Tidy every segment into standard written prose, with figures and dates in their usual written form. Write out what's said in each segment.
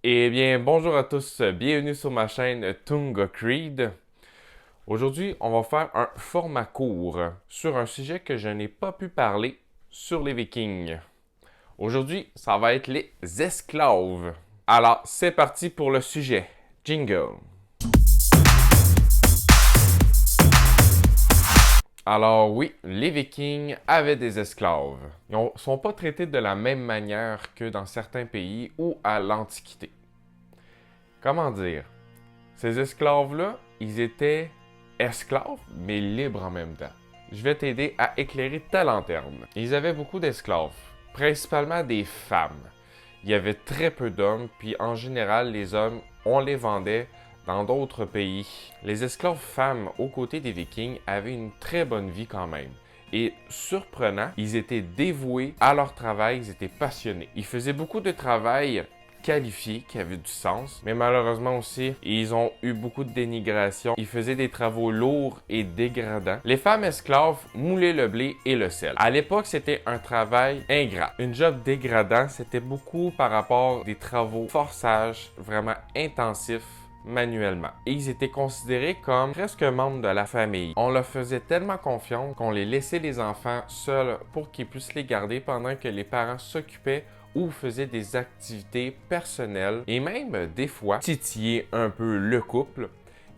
Eh bien, bonjour à tous, bienvenue sur ma chaîne Tunga Creed. Aujourd'hui, on va faire un format court sur un sujet que je n'ai pas pu parler sur les Vikings. Aujourd'hui, ça va être les esclaves. Alors, c'est parti pour le sujet. Jingle. Alors oui, les Vikings avaient des esclaves. Ils ne sont pas traités de la même manière que dans certains pays ou à l'Antiquité. Comment dire? Ces esclaves-là, ils étaient esclaves, mais libres en même temps. Je vais t'aider à éclairer ta lanterne. Ils avaient beaucoup d'esclaves, principalement des femmes. Il y avait très peu d'hommes, puis en général, les hommes, on les vendait dans d'autres pays. Les esclaves femmes, aux côtés des Vikings, avaient une très bonne vie quand même. Et surprenant, ils étaient dévoués à leur travail, ils étaient passionnés. Ils faisaient beaucoup de travail qualifié, qui avait du sens, mais malheureusement aussi, ils ont eu beaucoup de dénigration. Ils faisaient des travaux lourds et dégradants. Les femmes esclaves moulaient le blé et le sel. À l'époque, c'était un travail ingrat. Une job dégradant, c'était beaucoup par rapport à des travaux forçage, vraiment intensifs manuellement. Et ils étaient considérés comme presque membres de la famille. On leur faisait tellement confiance qu'on les laissait les enfants seuls pour qu'ils puissent les garder pendant que les parents s'occupaient ou faisaient des activités personnelles et même des fois titiller un peu le couple.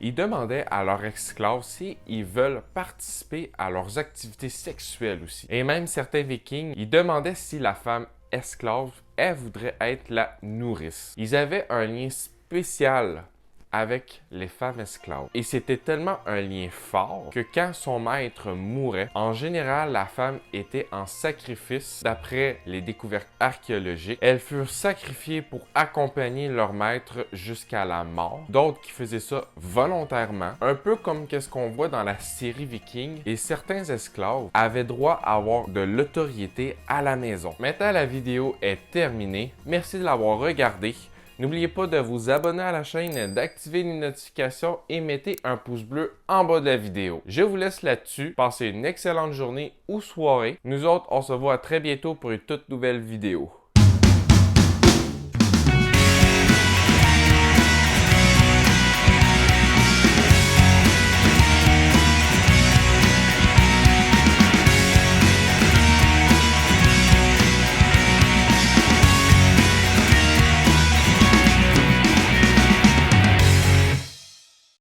Ils demandaient à leurs esclaves s'ils veulent participer à leurs activités sexuelles aussi. Et même certains Vikings, ils demandaient si la femme esclave, elle voudrait être la nourrice. Ils avaient un lien spécial avec les femmes esclaves. Et c'était tellement un lien fort que quand son maître mourait, en général, la femme était en sacrifice. D'après les découvertes archéologiques, elles furent sacrifiées pour accompagner leur maître jusqu'à la mort. D'autres qui faisaient ça volontairement, un peu comme qu'est-ce qu'on voit dans la série Viking. Et certains esclaves avaient droit à avoir de l'autorité à la maison. Maintenant, la vidéo est terminée. Merci de l'avoir regardée. N'oubliez pas de vous abonner à la chaîne, d'activer les notifications et mettez un pouce bleu en bas de la vidéo. Je vous laisse là-dessus. Passez une excellente journée ou soirée. Nous autres, on se voit très bientôt pour une toute nouvelle vidéo.